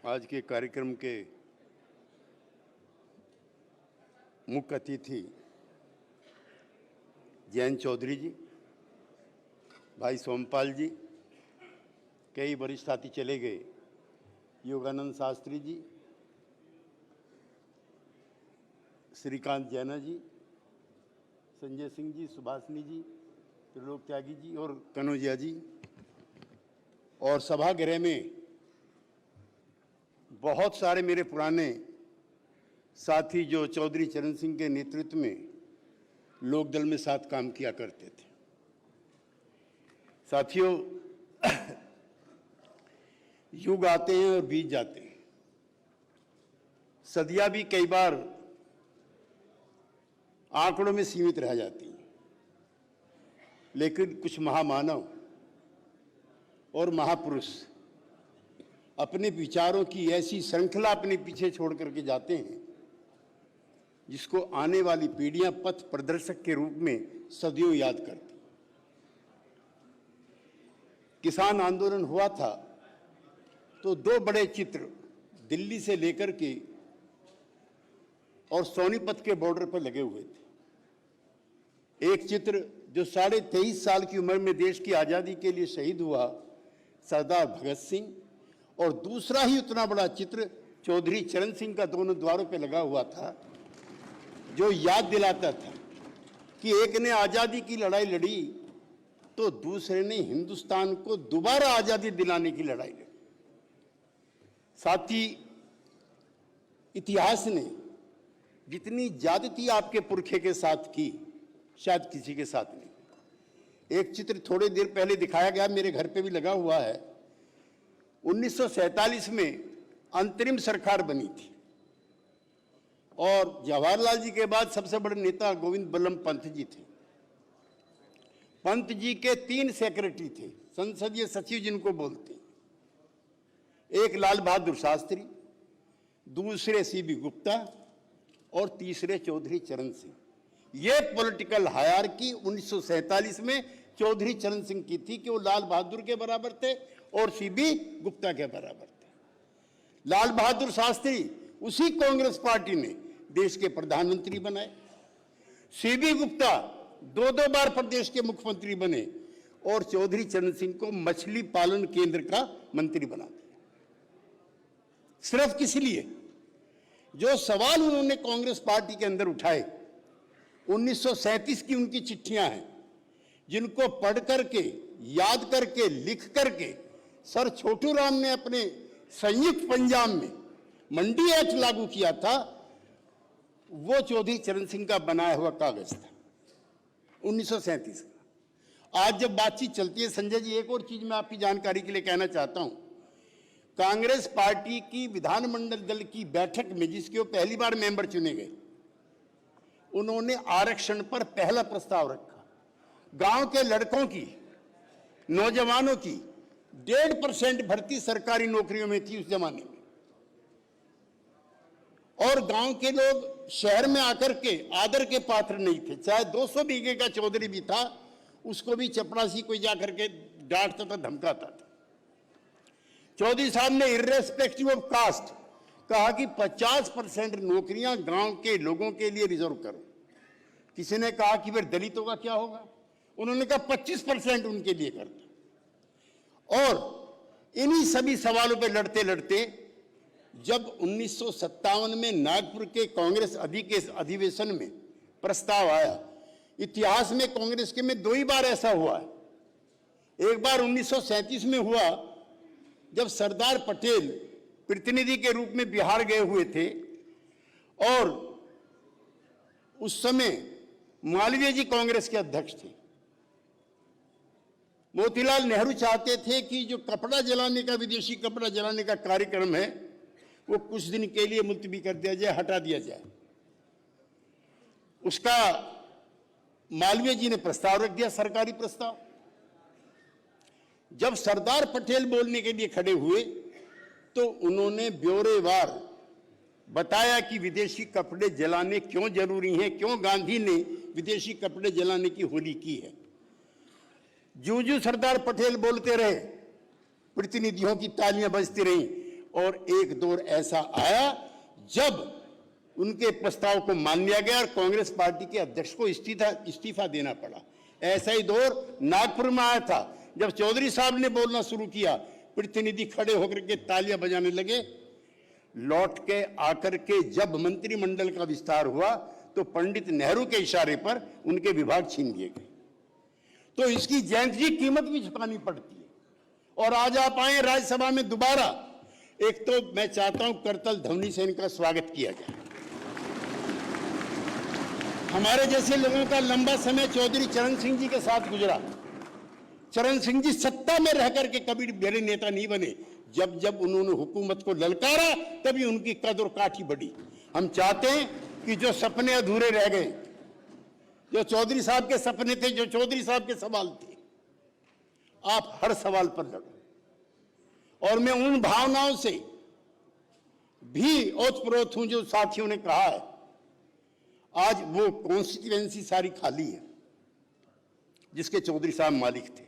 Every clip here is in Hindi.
आज के कार्यक्रम के मुख्य अतिथि जयंत चौधरी जी, भाई सोमपाल जी, कई वरिष्ठ साथी चले गए, योगानंद शास्त्री जी, श्रीकांत जैना जी, संजय सिंह जी, सुभाषिनी जी, त्रिलोक त्यागी जी और कनौजिया जी, और सभागृह में बहुत सारे मेरे पुराने साथी जो चौधरी चरण सिंह के नेतृत्व में लोकदल में साथ काम किया करते थे। साथियों, युग आते हैं और बीत जाते हैं, सदियां भी कई बार आंकड़ों में सीमित रह जाती हैं, लेकिन कुछ महामानव और महापुरुष अपने विचारों की ऐसी श्रृंखला अपने पीछे छोड़ करके जाते हैं जिसको आने वाली पीढ़ियां पथ प्रदर्शक के रूप में सदियों याद करती। किसान आंदोलन हुआ था तो दो बड़े चित्र दिल्ली से लेकर के और सोनीपत के बॉर्डर पर लगे हुए थे। एक चित्र जो 23.5 साल की उम्र में देश की आज़ादी के लिए शहीद हुआ सरदार भगत सिंह, और दूसरा ही उतना बड़ा चित्र चौधरी चरण सिंह का दोनों द्वारों पर लगा हुआ था, जो याद दिलाता था कि एक ने आज़ादी की लड़ाई लड़ी तो दूसरे ने हिंदुस्तान को दोबारा आज़ादी दिलाने की लड़ाई लड़ी। साथ ही इतिहास ने जितनी ज्यादती आपके पुरखे के साथ की, शायद किसी के साथ नहीं। एक चित्र थोड़ी देर पहले दिखाया गया, मेरे घर पे भी लगा हुआ है। 1947 में अंतरिम सरकार बनी थी और जवाहरलाल जी के बाद सबसे बड़े नेता गोविंद बल्लभ पंत जी थे। पंत जी के 3 सेक्रेटरी थे, संसदीय सचिव जिनको बोलते हैं। एक लाल बहादुर शास्त्री, दूसरे सीबी गुप्ता और तीसरे चौधरी चरण सिंह। ये पॉलिटिकल हायरार्की 1947 में चौधरी चरण सिंह की थी कि वो लाल बहादुर के बराबर थे और सीबी गुप्ता के बराबर थे। लाल बहादुर शास्त्री उसी कांग्रेस पार्टी ने देश के प्रधानमंत्री बनाए। सीबी गुप्ता 2 बार प्रदेश के मुख्यमंत्री बने और चौधरी चरण सिंह को मछली पालन केंद्र का मंत्री बना दिया। सिर्फ किस लिए? जो सवाल उन्होंने कांग्रेस पार्टी के अंदर उठाए, 1937 की उनकी चिट्ठियां हैं, जिनको पढ़ करके, याद करके, लिख करके सर छोटू राम ने अपने संयुक्त पंजाब में मंडी एक्ट लागू किया था, वो चौधरी चरण सिंह का बनाया हुआ कागज था 1937 का। आज जब बातचीत चलती है, संजय जी, एक और चीज मैं आपकी जानकारी के लिए कहना चाहता हूं। कांग्रेस पार्टी की विधानमंडल दल की बैठक में, जिसके वो पहली बार मेंबर चुने गए, उन्होंने आरक्षण पर पहला प्रस्ताव रखा। गांव के लड़कों की, नौजवानों की 1.5% भर्ती सरकारी नौकरियों में थी उस जमाने में, और गांव के लोग शहर में आकर के आदर के पात्र नहीं थे। चाहे 200 बीघे का चौधरी भी था, उसको भी चपरासी कोई जाकर के डांटता था, धमकाता था। चौधरी साहब ने इर्रेस्पेक्टिव ऑफ कास्ट कहा कि 50% नौकरियां गांव के लोगों के लिए रिजर्व करो। किसी ने कहा कि फिर दलितों का क्या होगा? उन्होंने कहा 25% उनके लिए कर दो। और इन्हीं सभी सवालों पे लड़ते लड़ते जब 1957 में नागपुर के कांग्रेस अधिवेशन में प्रस्ताव आया, इतिहास में कांग्रेस के में 2 ही बार ऐसा हुआ है। एक बार 1937 में हुआ जब सरदार पटेल प्रतिनिधि के रूप में बिहार गए हुए थे, और उस समय मालवीय जी कांग्रेस के अध्यक्ष थे। मोतीलाल नेहरू चाहते थे कि जो कपड़ा जलाने का, विदेशी कपड़ा जलाने का कार्यक्रम है, वो कुछ दिन के लिए मुलतवी कर दिया जाए, हटा दिया जाए। उसका मालवीय जी ने प्रस्ताव रख दिया, सरकारी प्रस्ताव। जब सरदार पटेल बोलने के लिए खड़े हुए तो उन्होंने ब्यौरेवार बताया कि विदेशी कपड़े जलाने क्यों जरूरी हैं, क्यों गांधी ने विदेशी कपड़े जलाने की होली की है। जूं जूं सरदार पटेल बोलते रहे, प्रतिनिधियों की तालियां बजती रहीं और एक दौर ऐसा आया जब उनके प्रस्ताव को मान लिया गया और कांग्रेस पार्टी के अध्यक्ष को इस्तीफा देना पड़ा। ऐसा ही दौर नागपुर में आया था, जब चौधरी साहब ने बोलना शुरू किया, प्रतिनिधि खड़े होकर के तालियां बजाने लगे। लौट के आकर के जब मंत्रिमंडल का विस्तार हुआ तो पंडित नेहरू के इशारे पर उनके विभाग छीन लिए गए। तो इसकी जयंती कीमत भी चुकानी पड़ती है। और आज आप आए राज्यसभा में दोबारा, एक तो मैं चाहता हूं करतल ध्वनि से इनका स्वागत किया जाए। हमारे जैसे लोगों का लंबा समय चौधरी चरण सिंह जी के साथ गुजरा। चरण सिंह जी सत्ता में रह करके कभी बड़े नेता नहीं बने, जब जब उन्होंने हुकूमत को ललकारा तभी उनकी कद और काठी बढ़ी। हम चाहते हैं कि जो सपने अधूरे रह गए, जो चौधरी साहब के सपने थे, जो चौधरी साहब के सवाल थे, आप हर सवाल पर लड़ो। और मैं उन भावनाओं से भी ओतप्रोत हूं जो साथियों ने कहा है। आज वो कॉन्स्टिट्यूएंसी सारी खाली है जिसके चौधरी साहब मालिक थे।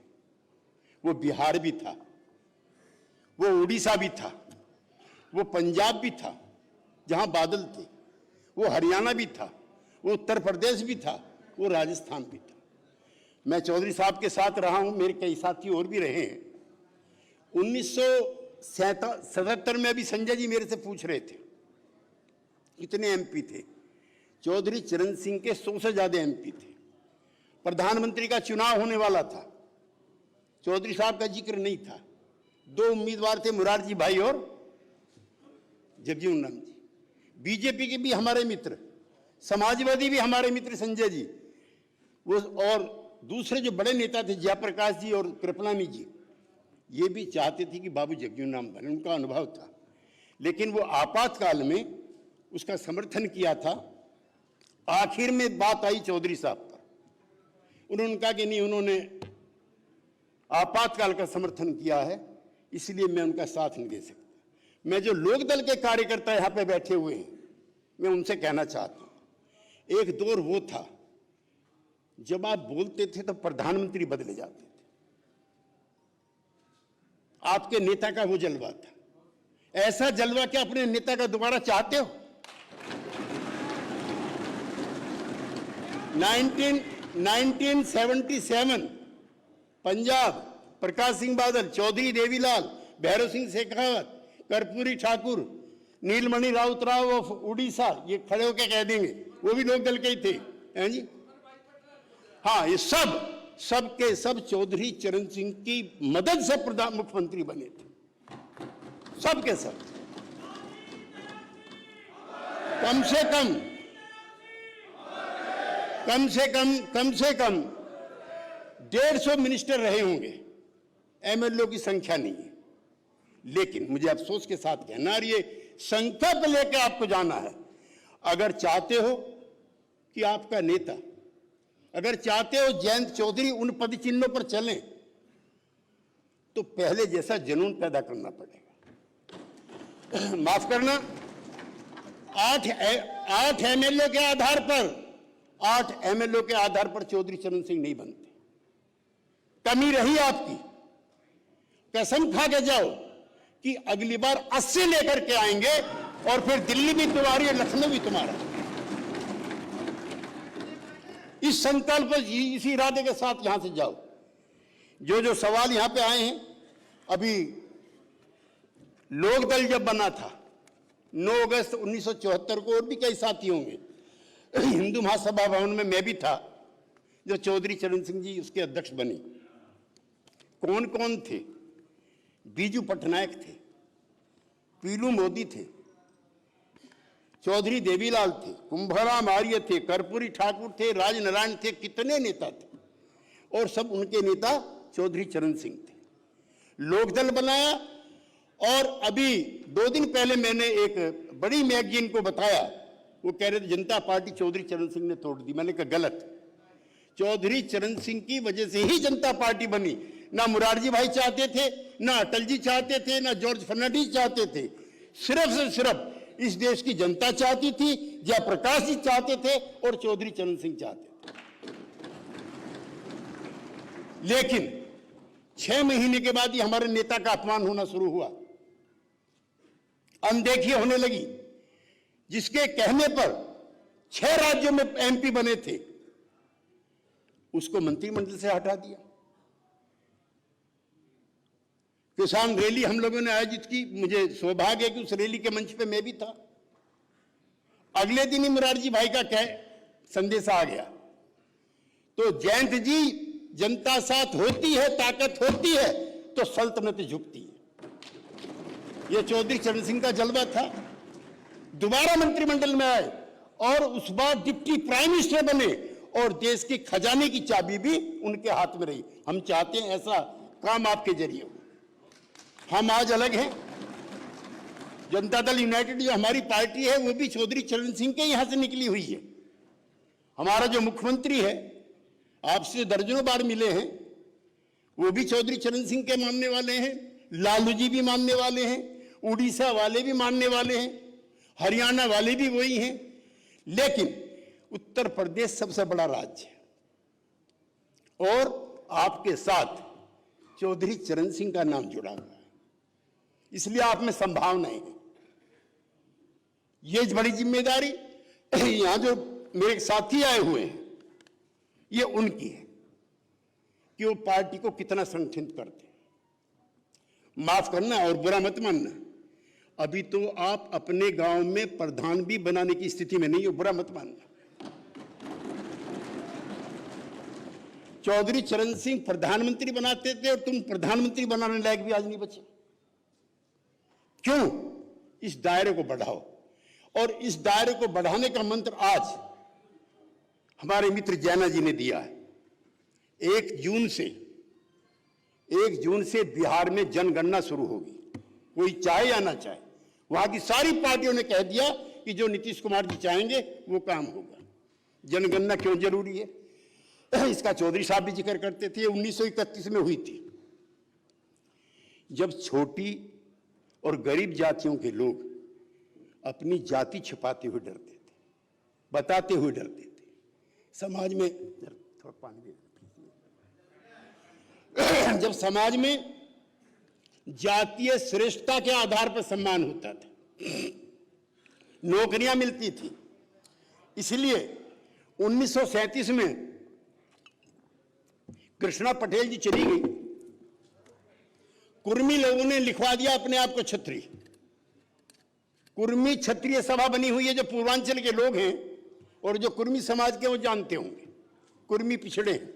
वो बिहार भी था, वो उड़ीसा भी था, वो पंजाब भी था जहां बादल थे, वो हरियाणा भी था, वो उत्तर प्रदेश भी था, वो राजस्थान भी था। मैं चौधरी साहब के साथ रहा हूं, मेरे कई साथी और भी रहे हैं। 1977 में अभी संजय जी मेरे से पूछ रहे थे कितने एमपी थे। चौधरी चरण सिंह के 100 से ज्यादा एमपी थे। प्रधानमंत्री का चुनाव होने वाला था, चौधरी साहब का जिक्र नहीं था। 2 उम्मीदवार थे, मुरारजी भाई और जगजीवन राम जी। बीजेपी के भी हमारे मित्र, समाजवादी भी हमारे मित्र संजय जी, वो और दूसरे जो बड़े नेता थे जयप्रकाश जी और कृपलानी जी, ये भी चाहते थे कि बाबू जगजीवन राम बने, उनका अनुभव था। लेकिन वो आपातकाल में उसका समर्थन किया था। आखिर में बात आई चौधरी साहब पर, उन्होंने कहा कि नहीं, उन्होंने आपातकाल का समर्थन किया है, इसलिए मैं उनका साथ नहीं दे सकता। मैं जो लोकदल के कार्यकर्ता यहां पे बैठे हुए हैं, मैं उनसे कहना चाहता हूं, एक दौर वो था जब आप बोलते थे तो प्रधानमंत्री बदले जाते थे। आपके नेता का वो जलवा था। ऐसा जलवा क्या अपने नेता का दोबारा चाहते हो? 1977 पंजाब, प्रकाश सिंह बादल, चौधरी देवीलाल, भैरव सिंह शेखावत, कर्पूरी ठाकुर, नीलमणि राउत राव ऑफ उड़ीसा, ये खड़े होकर कह देंगे वो भी लोकदल के ही थे, हैं जी। हाँ, ये सब के सब चौधरी चरण सिंह की मदद से मुख्यमंत्री बने थे, सब के सब। कम से कम 150 मिनिस्टर रहे होंगे, एमएलए की संख्या नहीं है। लेकिन मुझे अफसोस के साथ कहना, ये संकल्प लेकर आपको जाना है। अगर चाहते हो कि आपका नेता, अगर चाहते हो जयंत चौधरी उन पद चिन्हों पर चलें, तो पहले जैसा जुनून पैदा करना पड़ेगा। माफ करना, 8 एमएलए के आधार पर चौधरी चरण सिंह नहीं बनते। कमी रही आपकी, कसम खा के जाओ कि अगली बार 80 लेकर के आएंगे और फिर दिल्ली भी तुम्हारी है, लखनऊ भी तुम्हारा। इस संकल्प, इसी इरादे के साथ यहां से जाओ। जो सवाल यहां पे आए हैं, अभी लोकदल जब बना था 9 अगस्त 1974 को, और भी कई साथी होंगे, हिंदू महासभा भवन में मैं भी था जो चौधरी चरण सिंह जी उसके अध्यक्ष बने। कौन कौन थे? बीजू पटनायक थे, पीलू मोदी थे, चौधरी देवीलाल थे, कुंभराम आर्य थे, कर्पूरी ठाकुर थे, राजनारायण थे, कितने नेता थे, और सब उनके नेता चौधरी चरण सिंह थे। लोकदल बनाया, और अभी 2 दिन पहले मैंने एक बड़ी मैगजीन को बताया, वो कह रहे थे जनता पार्टी चौधरी चरण सिंह ने तोड़ दी। मैंने कहा गलत, चौधरी चरण सिंह की वजह से ही जनता पार्टी बनी। ना मुरारजी भाई चाहते थे, ना अटल जी चाहते थे, ना जॉर्ज फर्नांडिस चाहते थे, सिर्फ से सिर्फ इस देश की जनता चाहती थी, जयप्रकाश जी चाहते थे और चौधरी चरण सिंह चाहते थे। लेकिन 6 महीने के बाद ही हमारे नेता का अपमान होना शुरू हुआ। अनदेखी होने लगी, जिसके कहने पर 6 राज्यों में एमपी बने थे, उसको मंत्रिमंडल से हटा दिया। किसान रैली हम लोगों ने आयोजित की, मुझे सौभाग्य है कि उस रैली के मंच पे मैं भी था। अगले दिन ही मुरारजी भाई का संदेश आ गया। तो जयंत जी, जनता साथ होती है, ताकत होती है तो सल्तनत झुकती है। यह चौधरी चरण सिंह का जलवा था। दोबारा मंत्रिमंडल में आए और उस बार डिप्टी प्राइम मिनिस्टर बने और देश के खजाने की चाबी भी उनके हाथ में रही। हम चाहते हैं ऐसा काम आपके जरिए हो। हम आज अलग हैं। जनता दल यूनाइटेड जो हमारी पार्टी है वो भी चौधरी चरण सिंह के यहां से निकली हुई है। हमारा जो मुख्यमंत्री है, आपसे दर्जनों बार मिले हैं, वो भी चौधरी चरण सिंह के मानने वाले हैं। लालू जी भी मानने वाले हैं, उड़ीसा वाले भी मानने वाले हैं, हरियाणा वाले भी वही हैं। लेकिन उत्तर प्रदेश सबसे बड़ा राज्य है और आपके साथ चौधरी चरण सिंह का नाम जुड़ा हुआ है, इसलिए आप में संभावनाएं हैं। ये बड़ी जिम्मेदारी यहां जो मेरे साथी आए हुए हैं, ये उनकी है कि वो पार्टी को कितना संगठित करते हैं। माफ करना और बुरा मत मानना, अभी तो आप अपने गांव में प्रधान भी बनाने की स्थिति में नहीं हो, बुरा मत मानना। चौधरी चरण सिंह प्रधानमंत्री बनाते थे और तुम प्रधानमंत्री बनाने लायक भी आज नहीं बचे। क्यों? इस दायरे को बढ़ाओ। और इस दायरे को बढ़ाने का मंत्र आज हमारे मित्र जैना जी ने दिया है। 1 जून से बिहार में जनगणना शुरू होगी, कोई चाहे या ना चाहे। वहां की सारी पार्टियों ने कह दिया कि जो नीतीश कुमार जी चाहेंगे वो काम होगा। जनगणना क्यों जरूरी है, इसका चौधरी साहब भी जिक्र करते थे। 1931 में हुई थी, जब छोटी और गरीब जातियों के लोग अपनी जाति छिपाते हुए डरते थे, बताते हुए डरते थे। समाज में थोड़ा पानी दे, जब समाज में जातीय श्रेष्ठता के आधार पर सम्मान होता था, नौकरियां मिलती थी, इसलिए 1937 में कृष्णा पटेल जी चली गई, कुर्मी लोगों ने लिखवा दिया अपने आप को छत्री। कुर्मी क्षत्रिय सभा बनी हुई है। जो पूर्वांचल के लोग हैं और जो कुर्मी समाज के, वो जानते होंगे, कुर्मी पिछड़े हैं।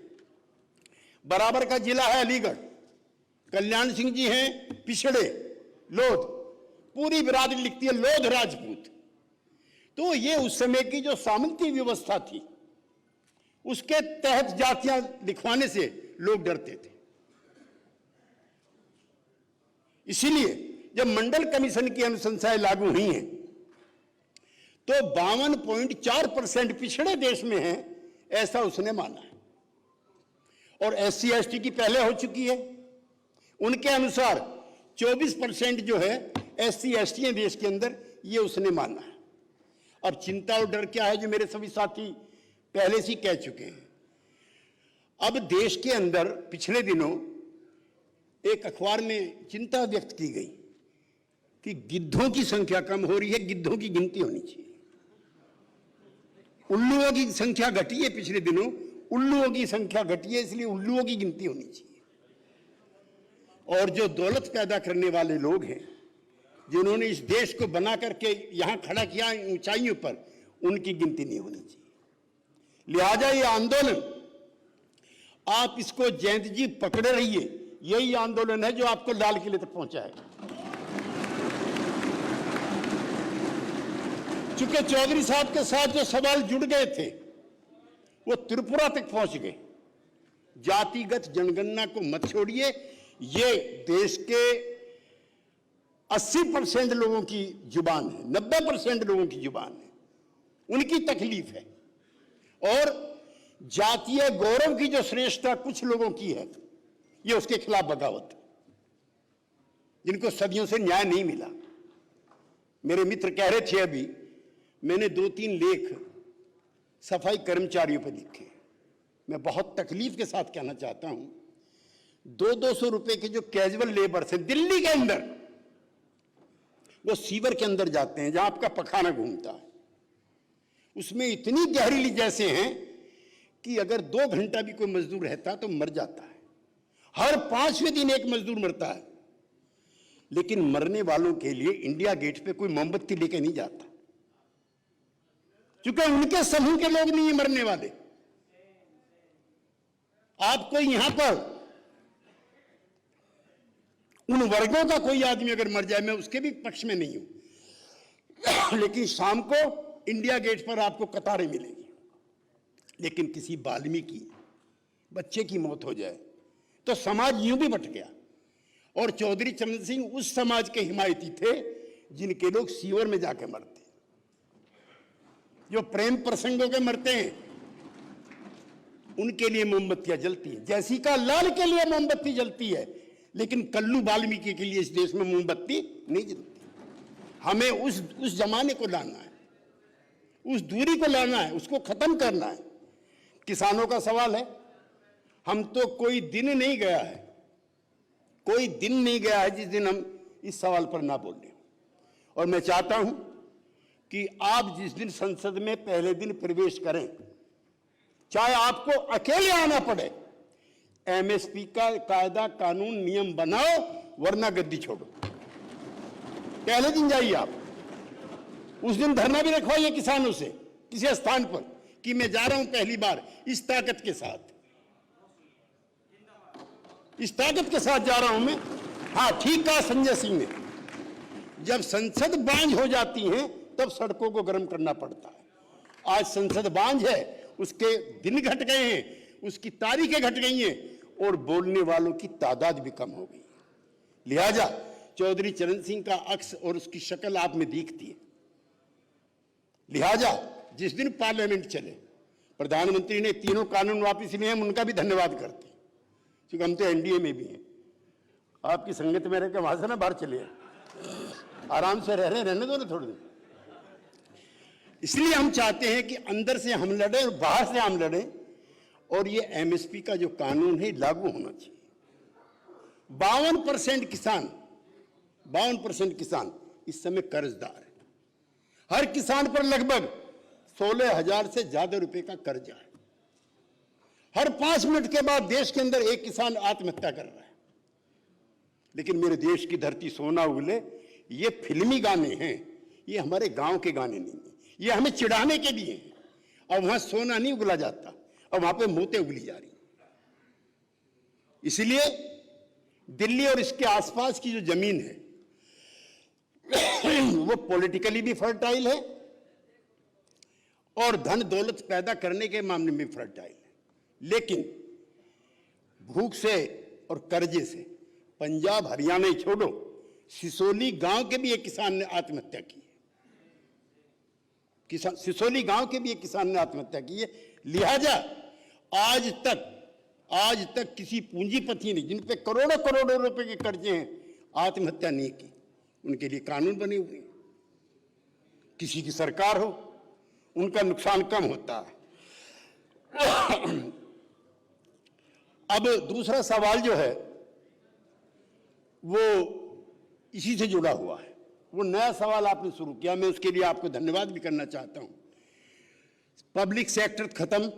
बराबर का जिला है अलीगढ़, कल्याण सिंह जी हैं पिछड़े, लोध, पूरी बिरादरी लिखती है लोध राजपूत। तो ये उस समय की जो सामंती व्यवस्था थी, उसके तहत जातियां लिखवाने से लोग डरते थे। इसीलिए जब मंडल कमीशन की अनुशंसाएं लागू हुई हैं, तो 52.4% पिछड़े देश में हैं, ऐसा उसने माना है। और SC ST की पहले हो चुकी है। उनके अनुसार 24% जो है SC ST है देश के अंदर, ये उसने माना है। अब चिंता और डर क्या है, जो मेरे सभी साथी पहले से कह चुके हैं। अब देश के अंदर पिछले दिनों एक अखबार में चिंता व्यक्त की गई कि गिद्धों की संख्या कम हो रही है, गिद्धों की गिनती होनी चाहिए। उल्लुओं की संख्या घटी है, पिछले दिनों उल्लुओं की संख्या घटी है, इसलिए उल्लुओं की गिनती होनी चाहिए। और जो दौलत पैदा करने वाले लोग हैं, जिन्होंने इस देश को बना करके यहां खड़ा किया ऊंचाइयों पर, उनकी गिनती नहीं होनी चाहिए। लिहाजा ये आंदोलन, आप इसको जयंत जी पकड़े रहिए, यही आंदोलन है जो आपको लाल किले तक पहुंचाएगा। चूंकि चौधरी साहब के साथ जो सवाल जुड़ गए थे, वो त्रिपुरा तक पहुंच गए। जातिगत जनगणना को मत छोड़िए, ये देश के 80% लोगों की जुबान है, 90% लोगों की जुबान है, उनकी तकलीफ है। और जातीय गौरव की जो श्रेष्ठता कुछ लोगों की है, ये उसके खिलाफ बगावत, जिनको सदियों से न्याय नहीं मिला। मेरे मित्र कह रहे थे अभी, मैंने 2-3 लेख सफाई कर्मचारियों पर लिखे। मैं बहुत तकलीफ के साथ कहना चाहता हूं, 200-200 रुपए के जो कैजुअल लेबर्स हैं दिल्ली के अंदर, वो सीवर के अंदर जाते हैं जहां आपका पखाना घूमता है, उसमें इतनी जहरीली जैसे हैं कि अगर 2 घंटा भी कोई मजदूर रहता तो मर जाता है। हर 5वें दिन एक मजदूर मरता है। लेकिन मरने वालों के लिए इंडिया गेट पे कोई मोमबत्ती लेके नहीं जाता, क्योंकि उनके समूह के लोग नहीं मरने वाले। आपको यहां पर उन वर्गों का कोई आदमी अगर मर जाए, मैं उसके भी पक्ष में नहीं हूं, लेकिन शाम को इंडिया गेट पर आपको कतारें मिलेंगी। लेकिन किसी वाल्मीकि बच्चे की मौत हो जाए तो समाज यूं भी बट गया। और चौधरी चरण सिंह उस समाज के हिमायती थे जिनके लोग सीवर में जाके मरते, जो प्रेम प्रसंगों के मरते हैं, उनके लिए मोमबत्तियां जलती हैं। जैसिका लाल के लिए मोमबत्ती जलती है, लेकिन कल्लू वाल्मीकि के लिए इस देश में मोमबत्ती नहीं जलती। हमें उस जमाने को लाना है, उस दूरी को लाना है, उसको खत्म करना है। किसानों का सवाल है, हम तो कोई दिन नहीं गया है, कोई दिन नहीं गया है जिस दिन हम इस सवाल पर ना बोलें। और मैं चाहता हूं कि आप जिस दिन संसद में पहले दिन प्रवेश करें, चाहे आपको अकेले आना पड़े, एमएसपी का कायदा कानून नियम बनाओ, वरना गद्दी छोड़ो। पहले दिन जाइए आप, उस दिन धरना भी रखवाइए किसानों से किसी स्थान पर कि मैं जा रहा हूं पहली बार इस ताकत के साथ, इस ताकत के साथ जा रहा हूं मैं। हां, ठीक कहा संजय सिंह ने, जब संसद बांझ हो जाती है तब सड़कों को गर्म करना पड़ता है। आज संसद बांझ है, उसके दिन घट गए हैं, उसकी तारीखें घट गई हैं, और बोलने वालों की तादाद भी कम हो गई। लिहाजा चौधरी चरण सिंह का अक्स और उसकी शक्ल आप में दिखती है। लिहाजा जिस दिन पार्लियामेंट चले, प्रधानमंत्री ने तीनों कानून वापस लिए, हम उनका भी धन्यवाद करते हैं, क्योंकि हम तो एनडीए में भी हैं। आपकी संगत में रहकर वहां से ना बाहर चले, आराम से रहने दो ना थोड़ी देर। इसलिए हम चाहते हैं कि अंदर से हम लड़े और बाहर से हम लड़े, और ये एमएसपी का जो कानून है लागू होना चाहिए। 52% किसान इस समय कर्जदार है। हर किसान पर लगभग 16,000 से ज्यादा रुपए का कर्जा है। हर 5 मिनट के बाद देश के अंदर एक किसान आत्महत्या कर रहा है। लेकिन मेरे देश की धरती सोना उगले, ये फिल्मी गाने हैं, ये हमारे गांव के गाने नहीं है, ये हमें चिढ़ाने के लिए हैं। और वहां सोना नहीं उगला जाता, और वहां पे मोतें उगली जा रही। इसलिए दिल्ली और इसके आसपास की जो जमीन है वो पॉलिटिकली भी फर्टाइल है और धन दौलत पैदा करने के मामले में फर्टाइल है। लेकिन भूख से और कर्जे से पंजाब हरियाणा ही छोड़ो, सिसोली गांव के भी एक किसान ने आत्महत्या की है। सिसोली गांव के भी एक किसान ने आत्महत्या की है। लिहाजा आज तक किसी पूंजीपति ने, जिन पे करोड़ों करोड़ों रुपए के कर्जे हैं, आत्महत्या नहीं की। उनके लिए कानून बने हुए हैं। किसी की सरकार हो, उनका नुकसान कम होता है। अब दूसरा सवाल जो है वो इसी से जुड़ा हुआ है। वो नया सवाल आपने शुरू किया, मैं उसके लिए आपको धन्यवाद भी करना चाहता हूं। पब्लिक सेक्टर खत्म,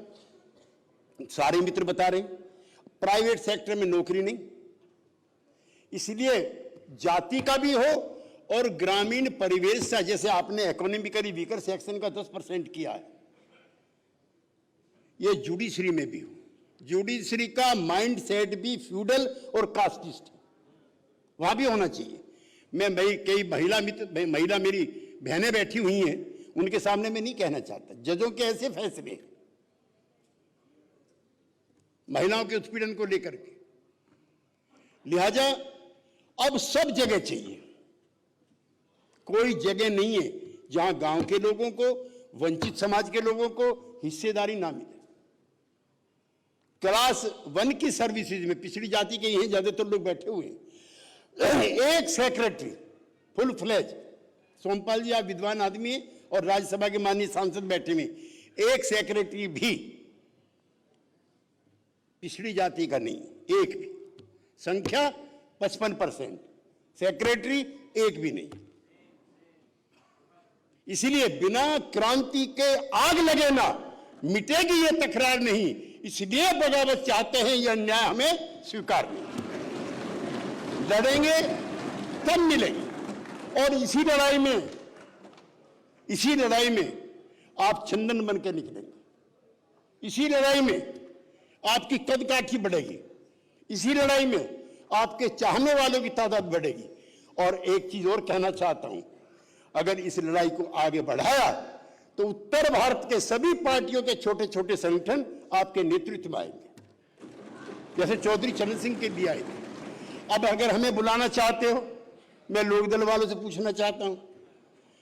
सारे मित्र बता रहे हैं, प्राइवेट सेक्टर में नौकरी नहीं। इसलिए जाति का भी हो और ग्रामीण परिवेश से, जैसे आपने इकोनॉमिकली वीकर सेक्शन का 10% किया है, ये जुडिशरी में भी हो। जुडिशरी का माइंड सेट भी फ्यूडल और कास्टिस्ट, वहां भी होना चाहिए। मैं कई महिला मेरी बहनें बैठी हुई हैं, उनके सामने मैं नहीं कहना चाहता, जजों के ऐसे फैसले महिलाओं के उत्पीड़न को लेकर के। लिहाजा अब सब जगह चाहिए, कोई जगह नहीं है जहां गांव के लोगों को, वंचित समाज के लोगों को हिस्सेदारी ना मिले। क्लास 1 की सर्विसेज में पिछड़ी जाति के ही ज्यादातर लोग बैठे हुए हैं। एक सेक्रेटरी फुल फ्लेज, सोमपाल जी आप विद्वान आदमी हैं और राज्यसभा के माननीय सांसद बैठे हुए, एक सेक्रेटरी भी पिछड़ी जाति का नहीं, एक भी। संख्या 55%, सेक्रेटरी एक भी नहीं। इसलिए बिना क्रांति के आग लगे ना मिटेगी ये तकरार नहीं, इसलिए बगावत चाहते हैं, यह अन्याय हमें स्वीकार नहीं, लड़ेंगे तब मिलेगी। और इसी लड़ाई में आप चंदन बन के निकलेंगे, इसी लड़ाई में आपकी कद काठी बढ़ेगी, इसी लड़ाई में आपके चाहने वालों की तादाद बढ़ेगी। और एक चीज और कहना चाहता हूं, अगर इस लड़ाई को आगे बढ़ाया तो उत्तर भारत के सभी पार्टियों के छोटे छोटे संगठन आपके नेतृत्व में आएंगे, जैसे चौधरी चरण सिंह के भी आए थे। अब अगर हमें बुलाना चाहते हो, मैं लोकदल वालों से पूछना चाहता हूं,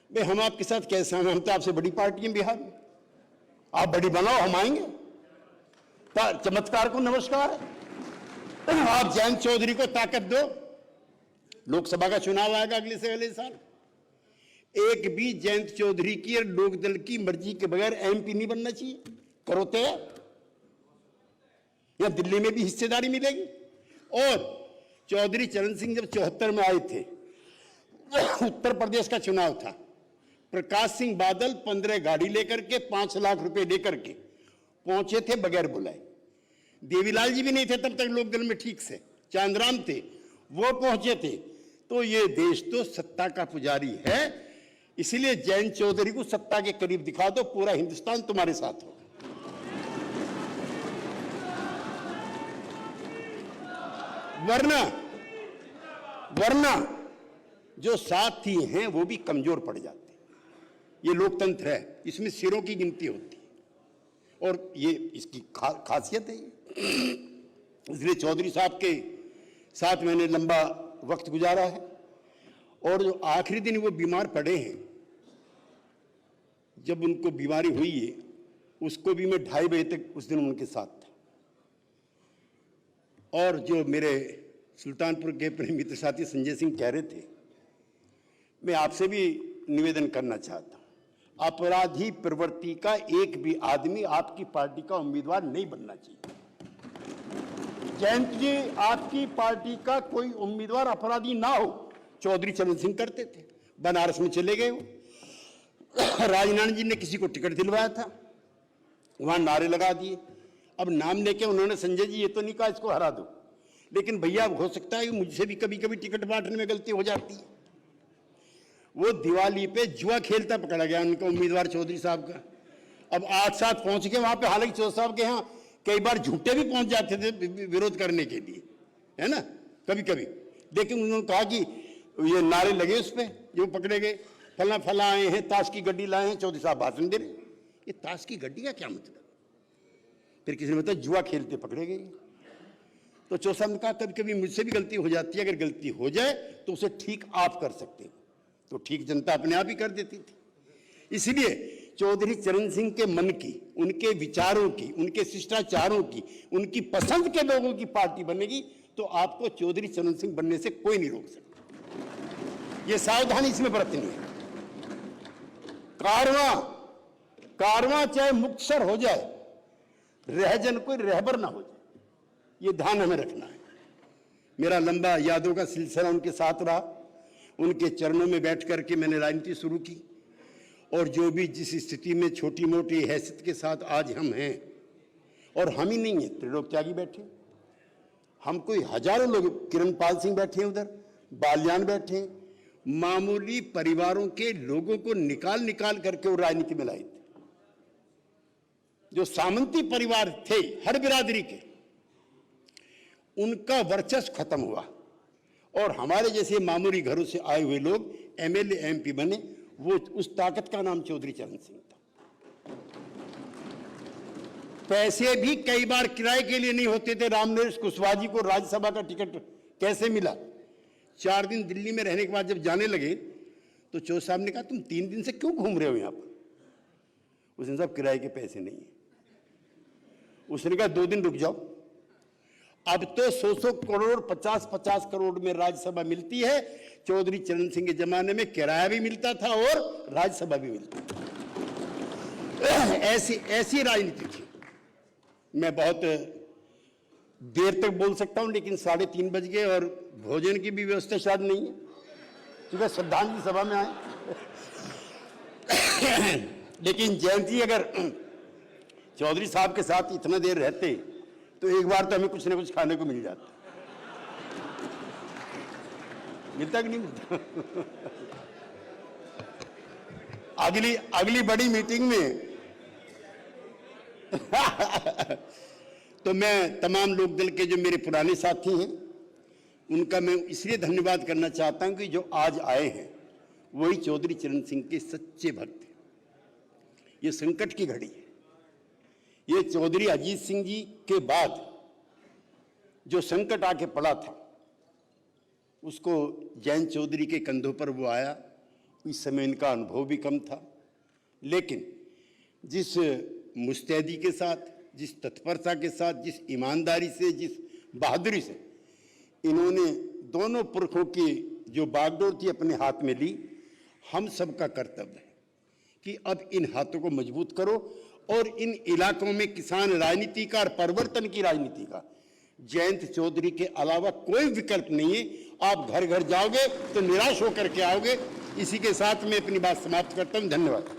भाई हम आपके साथ कैसे हैं? हम तो आपसे बड़ी पार्टी हैं बिहार में, आप बड़ी बनाओ, हम आएंगे। चमत्कार को नमस्कार है। आप जयंत चौधरी को ताकत दो, लोकसभा का चुनाव आएगा अगले से अगले साल, एक भी जयंत चौधरी की और लोकदल की मर्जी के बगैर एमपी नहीं बनना चाहिए, करो तो या दिल्ली में भी हिस्सेदारी मिलेगी। और चौधरी चरण सिंह जब 74 में आए थे, उत्तर प्रदेश का चुनाव था, प्रकाश सिंह बादल 15 गाड़ी लेकर के 5 लाख रुपए लेकर के पहुंचे थे बगैर बुलाए। देवीलाल जी भी नहीं थे तब तक लोकदल में ठीक से, चांदराम थे, वो पहुंचे थे। तो ये देश तो सत्ता का पुजारी है, इसलिए जयंत चौधरी को सत्ता के करीब दिखा दो, पूरा हिंदुस्तान तुम्हारे साथ हो। वरना जो साथी हैं वो भी कमजोर पड़ जाते हैं। ये लोकतंत्र है, इसमें सिरों की गिनती होती है और ये इसकी खासियत है। इसलिए चौधरी साहब के साथ मैंने लंबा वक्त गुजारा है और जो आखिरी दिन वो बीमार पड़े हैं, जब उनको बीमारी हुई है, उसको भी मैं 2:30 बजे तक उस दिन उनके साथ था। और जो मेरे सुल्तानपुर के प्रेम मित्र साथी संजय सिंह कह रहे थे, मैं आपसे भी निवेदन करना चाहता हूं, अपराधी प्रवृत्ति का एक भी आदमी आपकी पार्टी का उम्मीदवार नहीं बनना चाहिए। जयंत जी, आपकी पार्टी का कोई उम्मीदवार अपराधी ना हो। चौधरी चरण सिंह करते थे, बनारस में चले गए वो, राजनारायण जी ने किसी को टिकट दिलवाया था, वहां नारे लगा दिए। अब नाम लेके उन्होंने संजय जी ये तो नहीं कहा इसको हरा दो, लेकिन भैया हो सकता है कि मुझसे भी कभी कभी टिकट बांटने में गलती हो जाती है। वो दिवाली पे जुआ खेलता पकड़ा गया उनका उम्मीदवार चौधरी साहब का। अब 8-7 पहुंच के वहां पे, हालांकि चौधरी साहब के यहाँ कई बार झूठे भी पहुंच जाते थे विरोध करने के लिए, है ना, कभी कभी, लेकिन उन्होंने कहा कि ये नारे लगे उस पर, जो पकड़े गए, फला फला आए हैं, ताश की गड्डी लाए हैं, चौधरी साहब भाषण दे रहे, ये ताश की गड्डी का क्या मतलब? फिर किसी ने बताया जुआ खेलते पकड़े गए। तो चौधरी साहब ने कहा कभी कभी मुझसे भी गलती हो जाती है, अगर गलती हो जाए तो उसे ठीक आप कर सकते हो, तो ठीक जनता अपने आप ही कर देती थी। इसलिए चौधरी चरण सिंह के मन की, उनके विचारों की, उनके शिष्टाचारों की, उनकी पसंद के लोगों की पार्टी बनेगी तो आपको चौधरी चरण सिंह बनने से कोई नहीं रोक सकता। ये सावधानी इसमें बरतनी है। कारवां चाहे मुक्तसर हो जाए, रहजन कोई रहबर ना हो जाए, ये ध्यान हमें रखना है। मेरा लंबा यादों का सिलसिला उनके साथ रहा, उनके चरणों में बैठ करके मैंने राजनीति शुरू की, और जो भी जिस स्थिति में छोटी मोटी हैसियत के साथ आज हम हैं, और हम ही नहीं हैं, त्रिलोक त्यागी बैठे, हम कोई हजारों लोग, किरण पाल सिंह बैठे हैं उधर, बाल्यान बैठे हैं, मामूली परिवारों के लोगों को निकाल निकाल करके वो राजनीति में लाए थे। जो सामंती परिवार थे हर बिरादरी के, उनका वर्चस्व खत्म हुआ और हमारे जैसे मामूली घरों से आए हुए लोग एमएलए एमपी बने। वो उस ताकत का नाम चौधरी चरण सिंह था। पैसे भी कई बार किराए के लिए नहीं होते थे। रामनरेश कुशवाहा जी को राज्यसभा का टिकट कैसे मिला? 4 दिन दिल्ली में रहने के बाद जब जाने लगे तो चौधरी साहब ने कहा तुम 3 दिन से क्यों घूम रहे हो यहां पर? उसने साहब किराए के पैसे नहीं है। उसने कहा 2 दिन रुक जाओ। अब तो 100 करोड़ 50 करोड़ में राज्यसभा मिलती है। चौधरी चरण सिंह के जमाने में किराया भी मिलता था और राज्यसभा भी मिलती थी। ऐसी राजनीति थी। मैं बहुत देर तक बोल सकता हूं, लेकिन 3:30 बज गए और भोजन की भी व्यवस्था शायद नहीं है, क्योंकि श्रद्धांजलि सभा में आए। लेकिन जयंत जी अगर चौधरी साहब के साथ इतना देर रहते तो एक बार तो हमें कुछ ना कुछ खाने को मिल जाता। मिलता कि नहीं मिलता? अगली बड़ी मीटिंग में तो मैं तमाम लोकदल के जो मेरे पुराने साथी हैं उनका मैं इसलिए धन्यवाद करना चाहता हूं कि जो आज आए हैं वही चौधरी चरण सिंह के सच्चे भक्त हैं। ये संकट की घड़ी है। ये चौधरी अजीत सिंह जी के बाद जो संकट आके पड़ा था उसको जयंत चौधरी के कंधों पर वो आया। इस समय इनका अनुभव भी कम था, लेकिन जिस मुस्तैदी के साथ, जिस तत्परता के साथ, जिस ईमानदारी से, जिस बहादुरी से इन्होंने दोनों पुरखों की जो बागडोर थी अपने हाथ में ली, हम सबका कर्तव्य है कि अब इन हाथों को मजबूत करो और इन इलाकों में किसान राजनीति का और परिवर्तन की राजनीति का जयंत चौधरी के अलावा कोई विकल्प नहीं है। आप घर घर जाओगे तो निराश होकर के आओगे। इसी के साथ मैं अपनी बात समाप्त करता हूं। धन्यवाद।